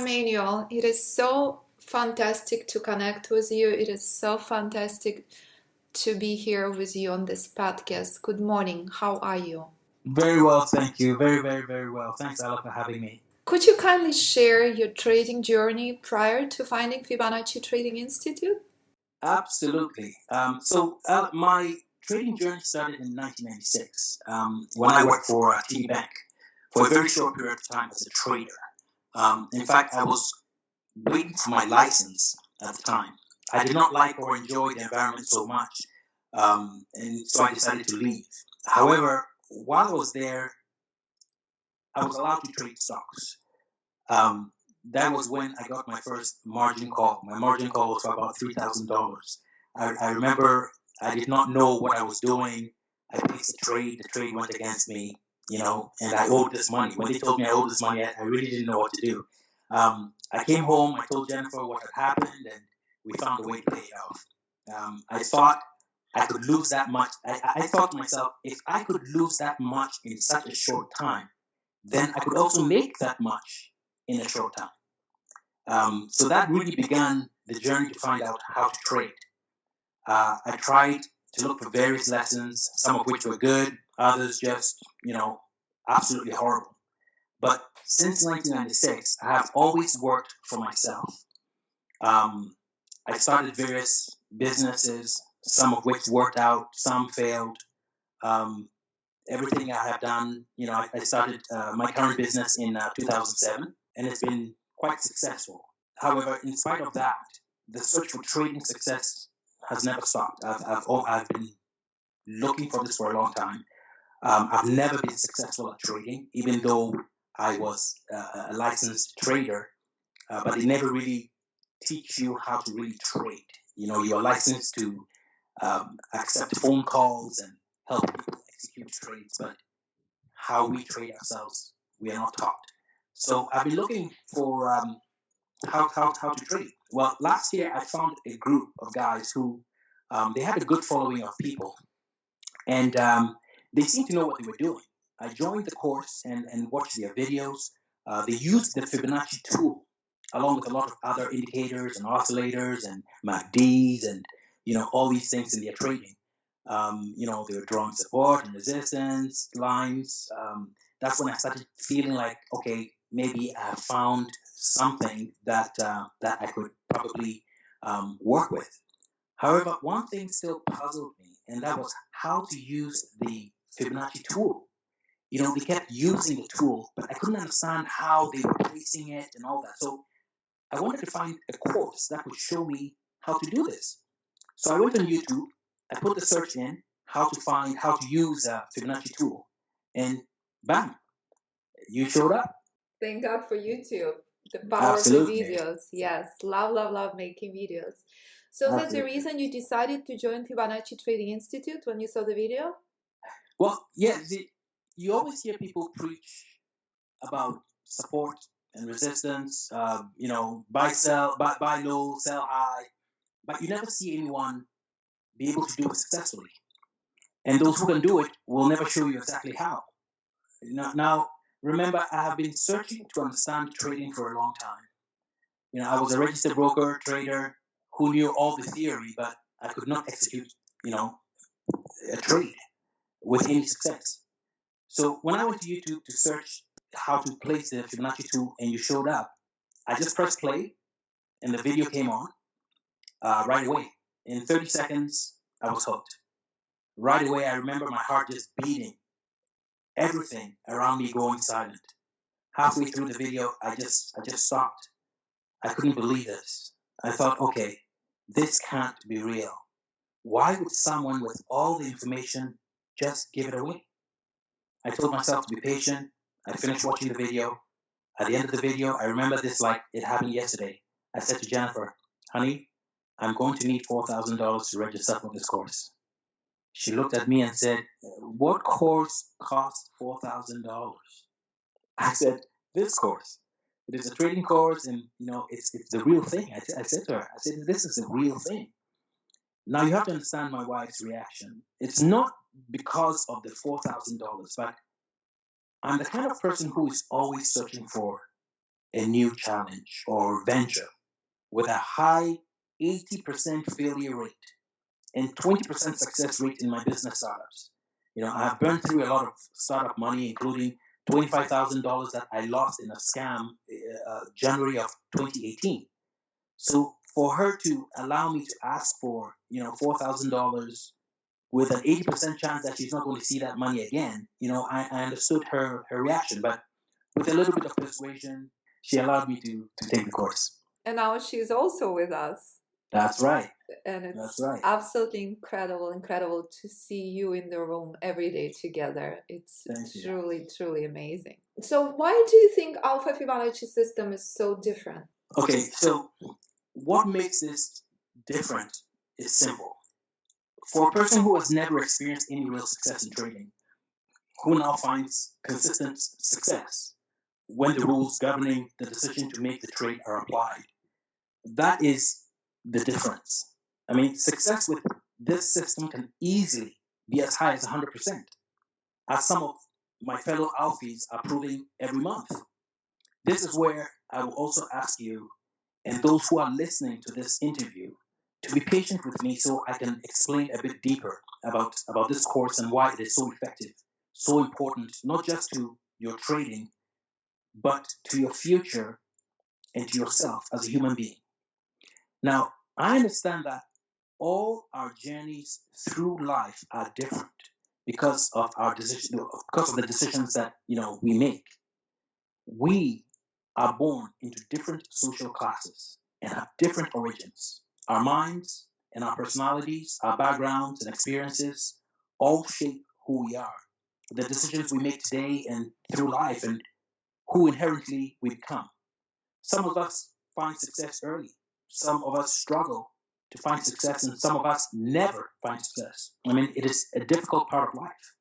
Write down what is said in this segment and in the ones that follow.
Emmanuel. It is so fantastic to connect with you. It is so fantastic to be here with you on this podcast. Good morning. How are you? Very well, thank you. Very well. Thanks, Alla, for having me. Could you kindly share your trading journey prior to finding Fibonacci Trading Institute? Absolutely. My trading journey started in 1996 when I worked for TD Bank for a very short period of time as a trader. In fact, I was waiting for my license at the time. I did not like or enjoy the environment so much, and so I decided to leave. However, while I was there, I was allowed to trade stocks. That was when I got my first margin call. My margin call was for about $3,000. I remember I did not know what I was doing. I placed a trade. The trade went against me, and I owed this money. When they told me I owed this money, I really didn't know what to do. I came home. I told Jennifer what had happened, and we found a way to pay it off. I thought I could lose that much. I thought to myself, if I could lose that much in such a short time, then I could also make that much in a short time. So that really began the journey to find out how to trade. I tried to look for various lessons, some of which were good, others just, absolutely horrible. But since 1996, I have always worked for myself. I started various businesses, some of which worked out, some failed. Everything I have done, I started my current business in 2007, and it's been quite successful. However, in spite of that, the search for trading success has never stopped. I've been looking for this for a long time. I've never been successful at trading, even though I was a licensed trader, but they never really teach you how to really trade. You're licensed to accept phone calls and help people execute trades, but how we trade ourselves, we are not taught. So I've been looking for how to trade. Well, last year I found a group of guys who they had a good following of people, and they seemed to know what they were doing. I joined the course and watched their videos. They used the Fibonacci tool along with a lot of other indicators and oscillators and MACDs and all these things in their trading. They were drawing support and resistance lines. That's when I started feeling like, okay, maybe I found something that I could probably work with. However, one thing still puzzled me, and that was how to use the Fibonacci tool. They kept using the tool, but I couldn't understand how they were placing it and all that. So I wanted to find a course that would show me how to do this. So I went on YouTube. I put the search in how to use a Fibonacci tool, and bam, you showed up. Thank God for YouTube. The power of the videos. Yes, love making videos. So that's the reason you decided to join Fibonacci Trading Institute when you saw the video? Well, yeah, you always hear people preach about support and resistance, buy low, sell high, but you never see anyone be able to do it successfully. And those who can do it will never show you exactly how. Now, remember, I have been searching to understand trading for a long time. I was a registered broker, trader, who knew all the theory, but I could not execute, a trade with any success. So when I went to YouTube to search how to place the Fibonacci tool and you showed up, I just pressed play and the video came on right away. In 30 seconds, I was hooked. Right away, I remember my heart just beating, everything around me going silent. Halfway through the video, I just stopped. I couldn't believe this. I thought, okay, this can't be real. Why would someone with all the information just give it away? I told myself to be patient. I finished watching the video. At the end of the video, I remember this like it happened yesterday. I said to Jennifer, honey, I'm going to need $4,000 to register for this course. She looked at me and said, what course costs $4,000? I said, this course. It is a trading course, and it's the real thing. I said to her, this is the real thing. Now you have to understand my wife's reaction. It's not because of the $4,000, but I'm the kind of person who is always searching for a new challenge or venture with a high 80% failure rate and 20% success rate in my business startups. I've burned through a lot of startup money, including $25,000 that I lost in a scam January of 2018. So for her to allow me to ask for, $4,000 with an 80% chance that she's not going to see that money again, I understood her reaction. But with a little bit of persuasion, she allowed me to take the course. And now she's also with us. That's right. And it's absolutely incredible to see you in the room every day together. It's truly amazing. So why do you think Alpha Fibonacci system is so different? Okay, so what makes this different is simple. For a person who has never experienced any real success in trading, who now finds consistent success when the rules governing the decision to make the trade are applied, that is the difference. I mean, success with this system can easily be as high as 100%, as some of my fellow Alphys are proving every month. This is where I will also ask you and those who are listening to this interview to be patient with me so I can explain a bit deeper about this course and why it is so effective, so important, not just to your trading, but to your future and to yourself as a human being. Now, I understand that all our journeys through life are different because of our decision, because of the decisions that we make. We are born into different social classes and have different origins. Our minds and our personalities, our backgrounds and experiences all shape who we are, the decisions we make today and through life, and who inherently we become. Some of us find success early. Some of us struggle to find success, and some of us never find success. I mean, it is a difficult part of life.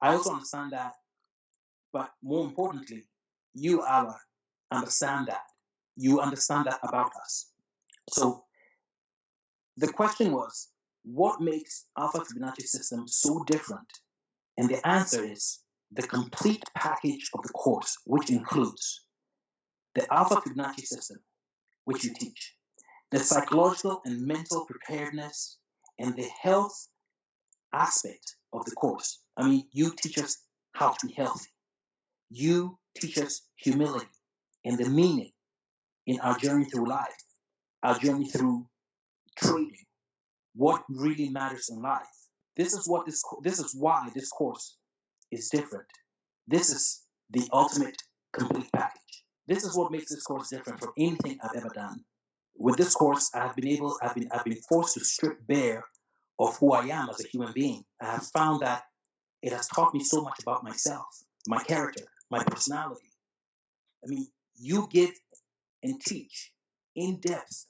I also understand that, but more importantly, you, Alla, understand that. You understand that about us. So the question was, what makes Alpha Fibonacci system so different? And the answer is the complete package of the course, which includes the Alpha Fibonacci system, which you teach, the psychological and mental preparedness, and the health aspect of the course. I mean, you teach us how to be healthy. You teach us humility and the meaning in our journey through life, our journey through trading, what really matters in life. This is why this course is different. This is the ultimate complete package. This is what makes this course different from anything I've ever done. With this course, I've been forced to strip bare of who I am as a human being. I have found that it has taught me so much about myself, my character, my personality. I mean, you give and teach in depth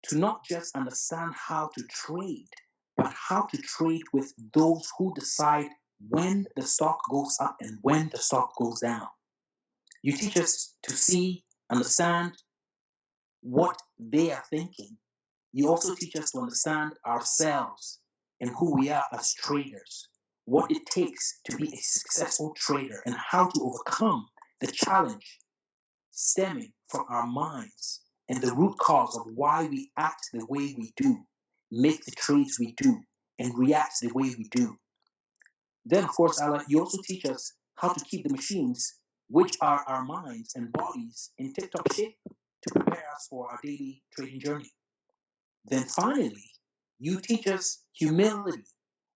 to not just understand how to trade, but how to trade with those who decide when the stock goes up and when the stock goes down. You teach us to see, understand what they are thinking. You also teach us to understand ourselves and who we are as traders, what it takes to be a successful trader, and how to overcome the challenge stemming from our minds and the root cause of why we act the way we do, make the trades we do, and react the way we do. Then, of course, Alla, you also teach us how to keep the machines, which are our minds and bodies, in tip-top shape to prepare us for our daily trading journey. Then finally, you teach us humility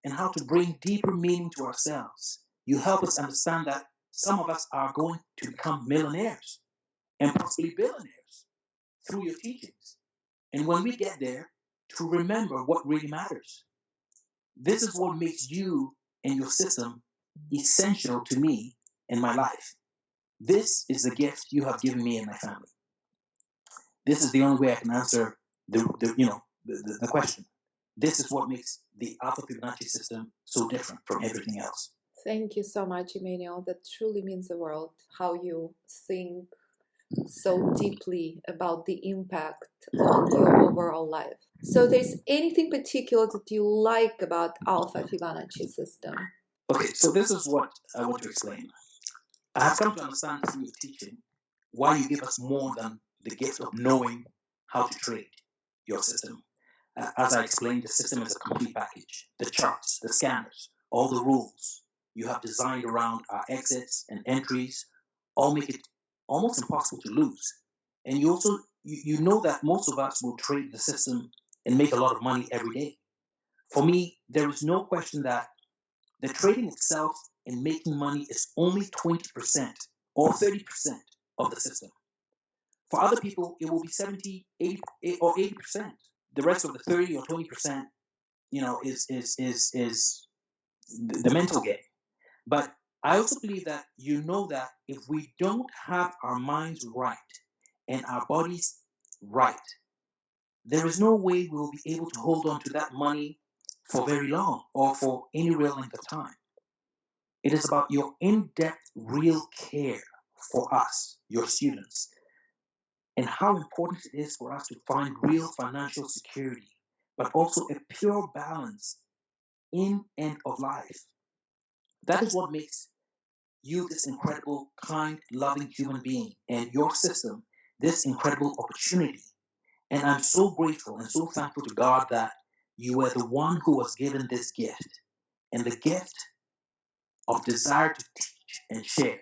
and how to bring deeper meaning to ourselves. You help us understand that some of us are going to become millionaires and possibly billionaires through your teachings. And when we get there, to remember what really matters. This is what makes you and your system essential to me in my life. This is the gift you have given me and my family. This is the only way I can answer the question. This is what makes the Alpha Fibonacci system so different from everything else. Thank you so much, Emmanuel. That truly means the world, how you think so deeply about the impact on your overall life. So there's anything particular that you like about Alpha Fibonacci system? Okay, so this is what I want to explain. I have come to understand through your teaching why you give us more than the gift of knowing how to trade your system. As I explained, the system is a complete package. The charts, the scanners, all the rules you have designed around our exits and entries all make it almost impossible to lose. And you also you know that most of us will trade the system and make a lot of money every day. For me, there is no question that the trading itself and making money is only 20% or 30% of the system. For other people, it will be 70, 80, or 80%. The rest of the 30 or 20%, is the mental game. But I also believe that that if we don't have our minds right and our bodies right, there is no way we'll be able to hold on to that money for very long or for any real length of time. It is about your in-depth real care for us, your students, and how important it is for us to find real financial security, but also a pure balance in and of life. That is what makes you this incredible, kind, loving human being, and your system this incredible opportunity. And I'm so grateful and so thankful to God that you were the one who was given this gift, and the gift of desire to teach and share.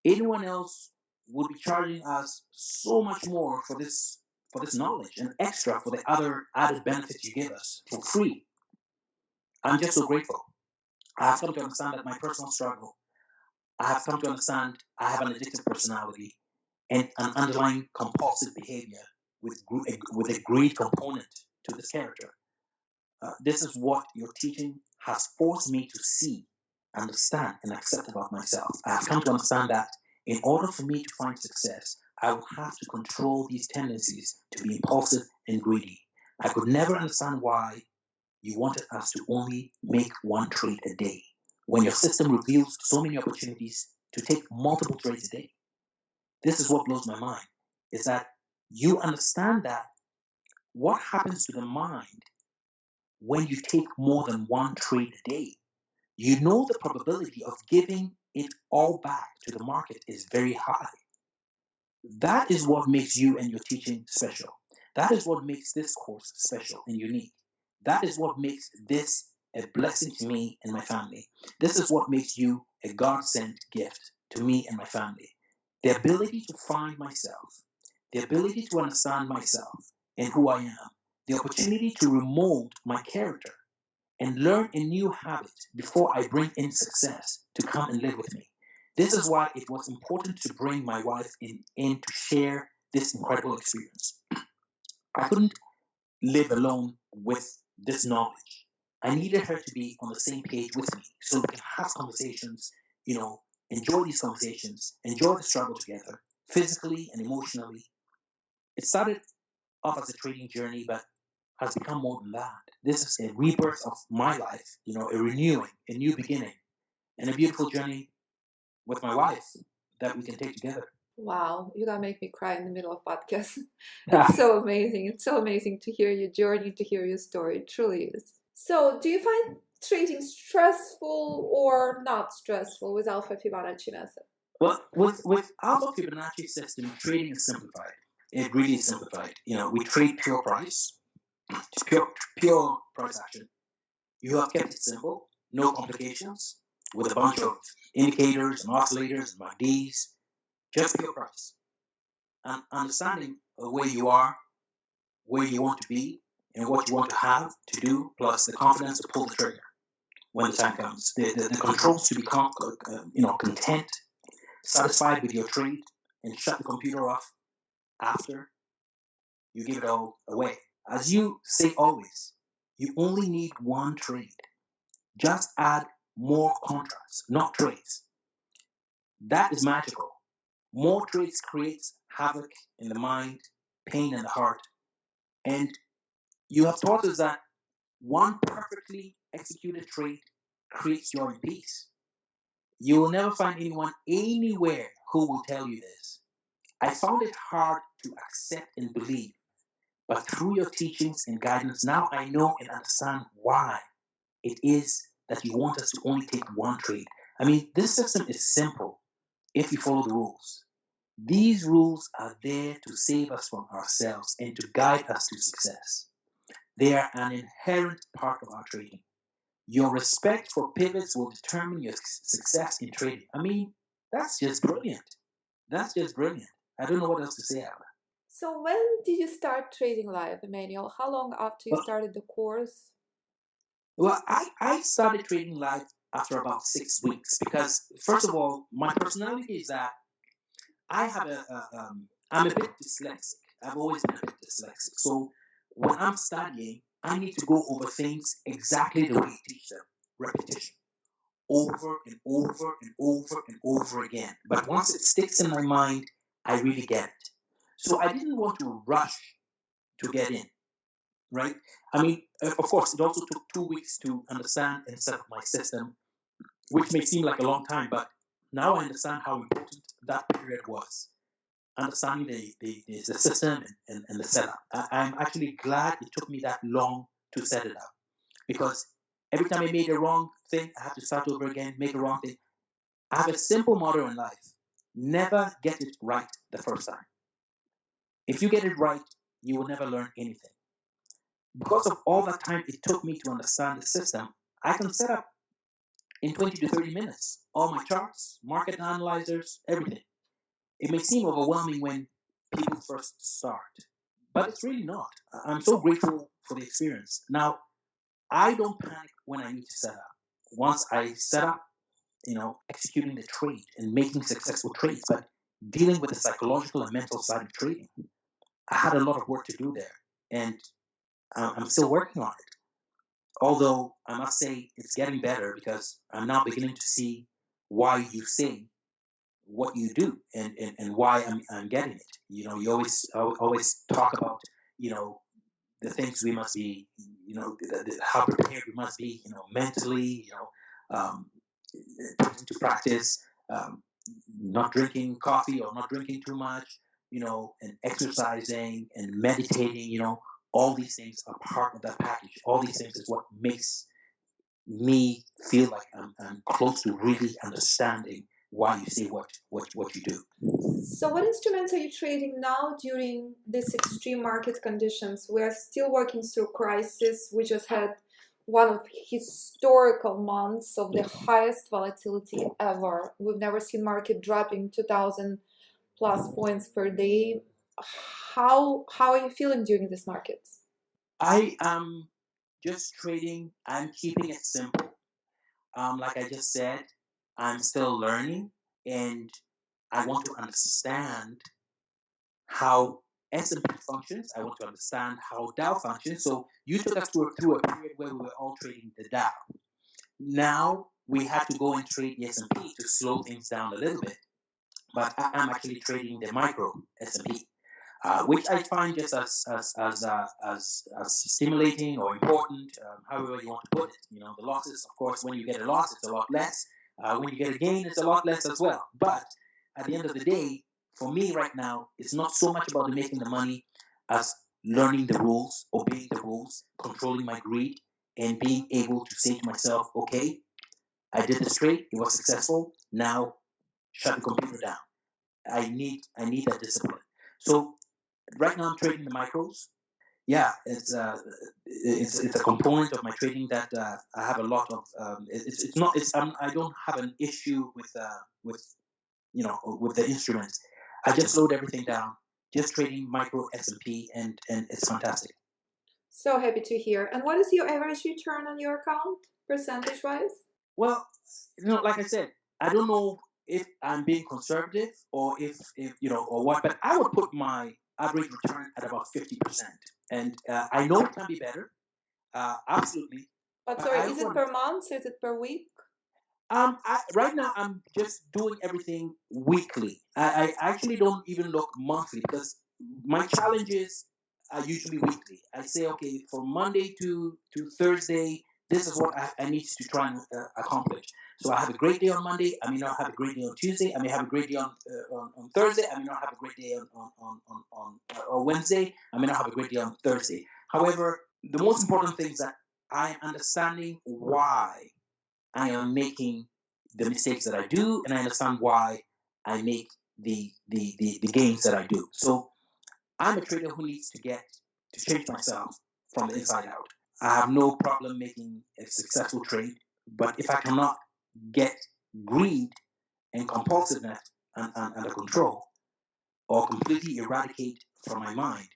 Anyone else would be charging us so much more for this knowledge and extra for the other added benefits you give us for free. I'm just so grateful. I have come to understand that my personal struggle, I have come to understand I have an addictive personality and an underlying compulsive behavior with a greed component to this character. This is what your teaching has forced me to see, understand, and accept about myself. I have come to understand that in order for me to find success, I will have to control these tendencies to be impulsive and greedy. I could never understand why you wanted us to only make one trade a day when your system reveals so many opportunities to take multiple trades a day. This is what blows my mind, is that you understand that what happens to the mind when you take more than one trade a day. You know the probability of giving it all back to the market is very high. That is what makes you and your teaching special. That is what makes this course special and unique. That is what makes this a blessing to me and my family. This is what makes you a God sent gift to me and my family. The ability to find myself, the ability to understand myself and who I am, the opportunity to remold my character and learn a new habit before I bring in success to come and live with me. This is why it was important to bring my wife in to share this incredible experience. I couldn't live alone with this knowledge. I needed her to be on the same page with me so we can have conversations, enjoy these conversations, enjoy the struggle together, physically and emotionally. It started off as a trading journey, but has become more than that. This is a rebirth of my life, a renewing, a new beginning, and a beautiful journey with my wife that we can take together. Wow, you're gonna make me cry in the middle of podcast. It's so amazing. It's so amazing to hear your journey, to hear your story. It truly is. So, do you find trading stressful or not stressful with Alpha Fibonacci method? Well, with Alpha Fibonacci system, trading is simplified. It really is simplified. We trade pure price, pure price action. You have kept it simple, no complications, with a bunch of indicators and oscillators and MACDs, just pure price. And understanding where you are, where you want to be, and what you want to have to do, plus the confidence to pull the trigger when the time comes. The controls to become, content, satisfied with your trade, and shut the computer off after you give it all away. As you say always, you only need one trade. Just add more contracts, not trades. That is magical. More trades creates havoc in the mind, pain in the heart, and you have taught us that one perfectly executed trade creates joy and peace. You will never find anyone anywhere who will tell you this. I found it hard to accept and believe, but through your teachings and guidance, now I know and understand why it is that you want us to only take one trade. I mean, this system is simple if you follow the rules. These rules are there to save us from ourselves and to guide us to success. They are an inherent part of our trading. Your respect for pivots will determine your success in trading. I mean, that's just brilliant. That's just brilliant. I don't know what else to say, Alla. So when did you start trading live, Emmanuel? How long after you Well, started the course? I started trading live after about 6 weeks because, first of all, my personality is that I have I'm a bit dyslexic. I've always been a bit dyslexic. So when I'm studying, I need to go over things exactly the way you teach them. Repetition. Over and over and over and over again. But once it sticks in my mind, I really get it. So I didn't want to rush to get in, right? I mean, of course, it also took 2 weeks to understand and set up my system, which may seem like a long time, but now I understand how important that period was. Understanding the system and the setup. I'm actually glad it took me that long to set it up because every time I made a wrong thing, I have to start over again, make a wrong thing. I have a simple motto in life: never get it right the first time. If you get it right, you will never learn anything. Because of all that time it took me to understand the system, I can set up in 20 to 30 minutes all my charts, market analyzers, everything. It may seem overwhelming when people first start, but it's really not. I'm so grateful for the experience. Now, I don't panic when I need to set up. Once I set up, executing the trade and making successful trades, but dealing with the psychological and mental side of trading, I had a lot of work to do there, and I'm still working on it. Although I must say it's getting better because I'm now beginning to see why you say what you do and why I'm getting it. You always talk about, you know, the things we must be, how prepared we must be, mentally, put into practice, um, not drinking coffee or not drinking too much, and exercising and meditating, all these things are part of that package. All these things is what makes me feel like I'm close to really understanding why you say what you do. So what instruments are you trading now during these extreme market conditions? We are still working through crisis. We just had one of historical months of the highest volatility ever. We've never seen market dropping 2,000 plus points per day. How are you feeling during these markets? I am just trading. I'm keeping it simple. Like I just said, I'm still learning, and I want to understand how S&P functions. I want to understand how Dow functions. So you took us through a period where we were all trading the Dow. Now we had to go and trade the S&P to slow things down a little bit. But I'm actually trading the micro S&P, which I find just as stimulating or important, however you want to put it. The losses, of course, when you get a loss, it's a lot less. When you get a gain, it's a lot less as well. But at the end of the day, for me right now, it's not so much about making the money as learning the rules, obeying the rules, controlling my greed, and being able to say to myself, okay, I did this trade, it was successful. Now shut the computer down. I need that discipline. So right now I'm trading the micros. Yeah, it's a component of my trading that I have a lot of. It's not it's I don't have an issue with with the instruments. I just load everything down, just trading micro S&P, and it's fantastic. So happy to hear. And what is your average return on your account, percentage wise? Well, like I said, I don't know if I'm being conservative or if or what, but I would put my average return at about 50%. And I know it can be better, absolutely. But But sorry, I is it want per month? Is it per week? right now I'm just doing everything weekly. I actually don't even look monthly because my challenges are usually weekly. I say, okay, from Monday to Thursday, this is what I need to try and accomplish. So I have a great day on Monday. I may not have a great day on Tuesday. I may have a great day on Thursday. I may not have a great day on Wednesday. I may not have a great day on Thursday. However, the most important thing is that I am understanding why I am making the mistakes that I do, and I understand why I make the gains that I do. So I'm a trader who needs to change myself from the inside out. I have no problem making a successful trade, but if I cannot get greed and compulsiveness under control, or completely eradicate from my mind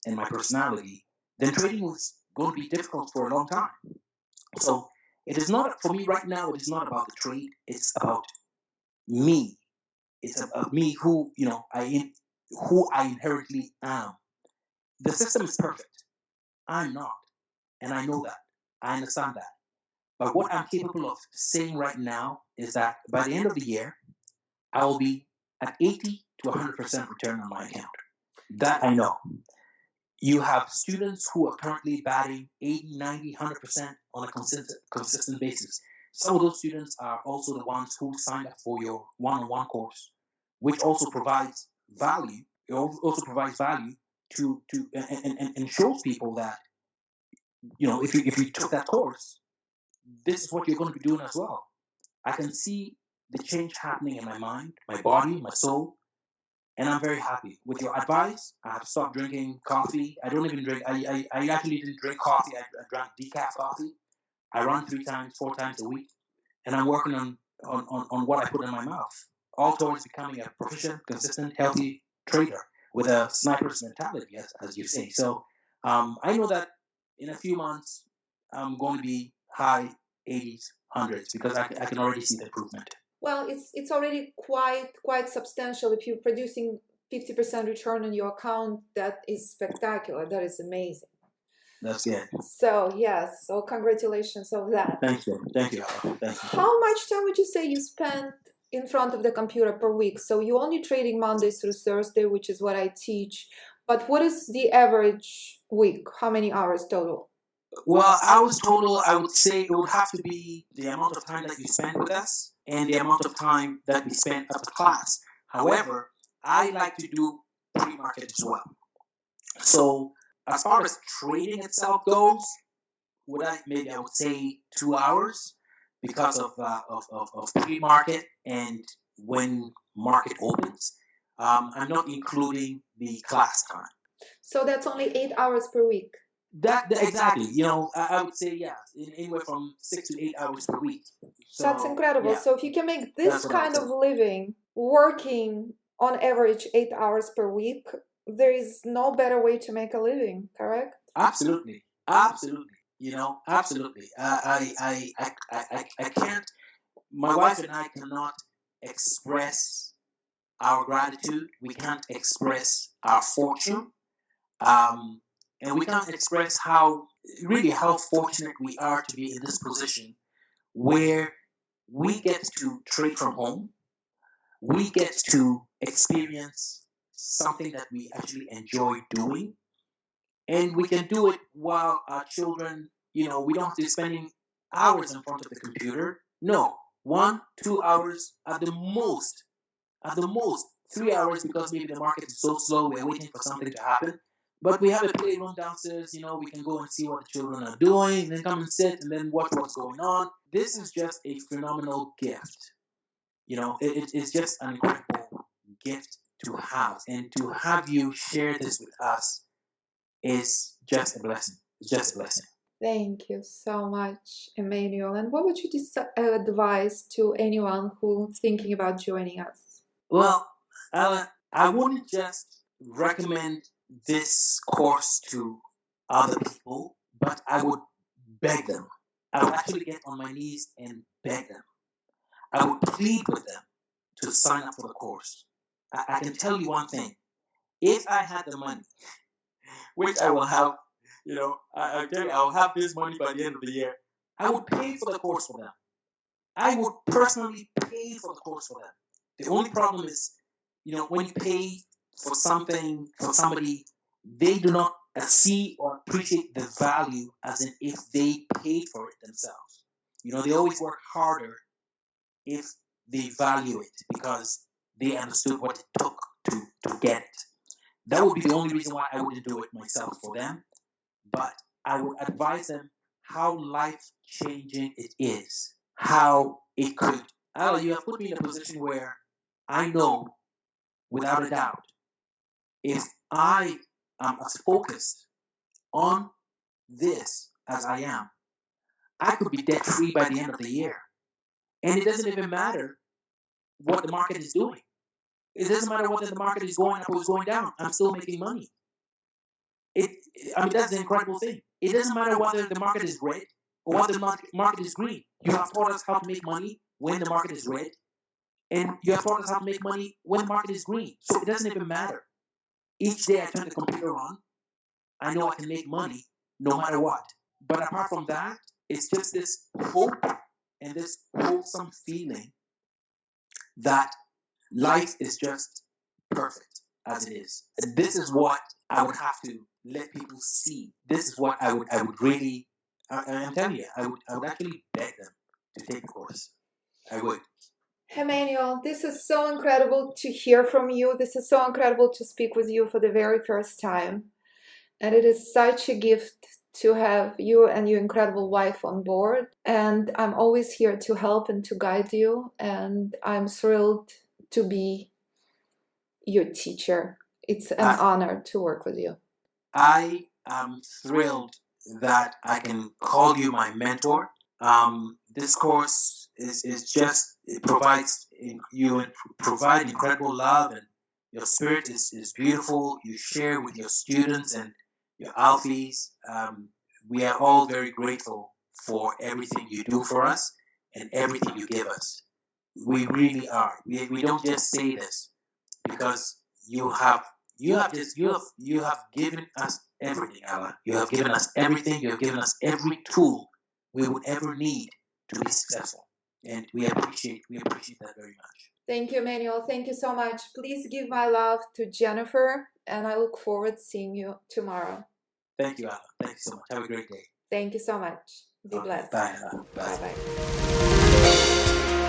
and my personality, then trading was going to be difficult for a long time. So it is not, for me right now, it is not about the trade. It's about me. It's about me who I inherently am. The system is perfect. I'm not. And I know that. I understand that. But what I'm capable of saying right now is that by the end of the year, I will be at 80 to 100% return on my account. That I know. You have students who are currently batting 80, 90, 100% on a consistent basis. Some of those students are also the ones who signed up for your one-on-one course, which also provides value. It also provides value and shows people that, if you took that course, this is what you're going to be doing as well. I can see the change happening in my mind, my body, my soul, and I'm very happy. With your advice, I have stopped drinking coffee. I don't even drink. I actually didn't drink coffee. I drank decaf coffee. I run 3 times, 4 times a week, and I'm working on what I put in my mouth, all towards becoming a proficient, consistent, healthy trader with a sniper's mentality, as you say. So I know that in a few months, I'm going to be high 80s, hundreds, because I can already see the improvement. Well, it's already quite substantial. If you're producing 50% return on your account, that is spectacular. That is amazing. That's good. So yes, so congratulations of that. Thank you. Thank you. Thank you. How much time would you say you spend in front of the computer per week? So you're only trading Mondays through Thursday, which is what I teach. But what is the average week? How many hours total? Well, hours total, I would say it would have to be the amount of time that you spend with us and the amount of time that we spend after class. However, I like to do pre-market as well. So as far as trading itself goes, maybe I would say 2 hours because of pre-market and when market opens. I'm not including the class time. So that's only 8 hours per week. That exactly. I would say anywhere from 6 to 8 hours per week. So, that's incredible. yeah. So if you can make this kind of living working on average 8 hours per week, there is no better way to make a living, correct? Absolutely. Absolutely. Absolutely. I can't. My wife and I cannot express our gratitude. We can't express our fortune. And we can't express how fortunate we are to be in this position where we get to trade from home. We get to experience something that we actually enjoy doing. And we can do it while our children, we don't have to be spending hours in front of the computer. No, 1, 2 hours at the most 3 hours, because maybe the market is so slow, we're waiting for something to happen. But we have a playroom downstairs, we can go and see what the children are doing, and then come and sit and then watch what's going on. This is just a phenomenal gift. It's just an incredible gift to have. And to have you share this with us is just a blessing. It's just a blessing. Thank you so much, Emmanuel. And what would you advise to anyone who's thinking about joining us? Well, Alla, I wouldn't just recommend this course to other people, but I would beg them. I would actually get on my knees and beg them. I would plead with them to sign up for the course. I can tell you one thing. If I had the money, which I will have, I'll have this money by the end of the year, I would pay for the course for them. I would personally pay for the course for them. The only problem is, when you pay for something for somebody, they do not see or appreciate the value as in if they paid for it themselves. They always work harder if they value it because they understood what it took to get it. That would be the only reason why I wouldn't do it myself for them. But I would advise them how life-changing it is, how it could. Alla, you have put me in a position where I know without a doubt, if I am as focused on this as I am, I could be debt free by the end of the year. And it doesn't even matter what the market is doing. It doesn't matter whether the market is going up or is going down. I'm still making money. I mean, that's the incredible thing. It doesn't matter whether the market is red or whether the market is green. You have taught us how to make money when the market is red, and you have taught us how to make money when the market is green. So it doesn't even matter. Each day I turn the computer on, I know I can make money no matter what. But apart from that, it's just this hope and this wholesome feeling that life is just perfect as it is. And this is what I would have to let people see. This is what I would really, I'm telling you, I would actually beg them to take the course. I would. Emmanuel, this is so incredible to hear from you. This is so incredible to speak with you for the very first time. And it is such a gift to have you and your incredible wife on board. And I'm always here to help and to guide you. And I'm thrilled to be your teacher. It's an honor to work with you. I am thrilled that I can call you my mentor. This course is just, it provides, you provide incredible love, and your spirit is beautiful. You share with your students and your alphys. We are all very grateful for everything you do for us and everything you give us. We really are. We don't just say this because you have given us everything, Alla. You have given us everything. You have given us every tool we would ever need to be successful, and we appreciate that very much. Thank you, Emmanuel. Thank you so much. Please give my love to Jennifer, and I look forward to seeing you tomorrow. Thank you, Alla. Thank you so much. Have a great day. Thank you so much. Be blessed. Bye, Alla. Bye. Bye-bye.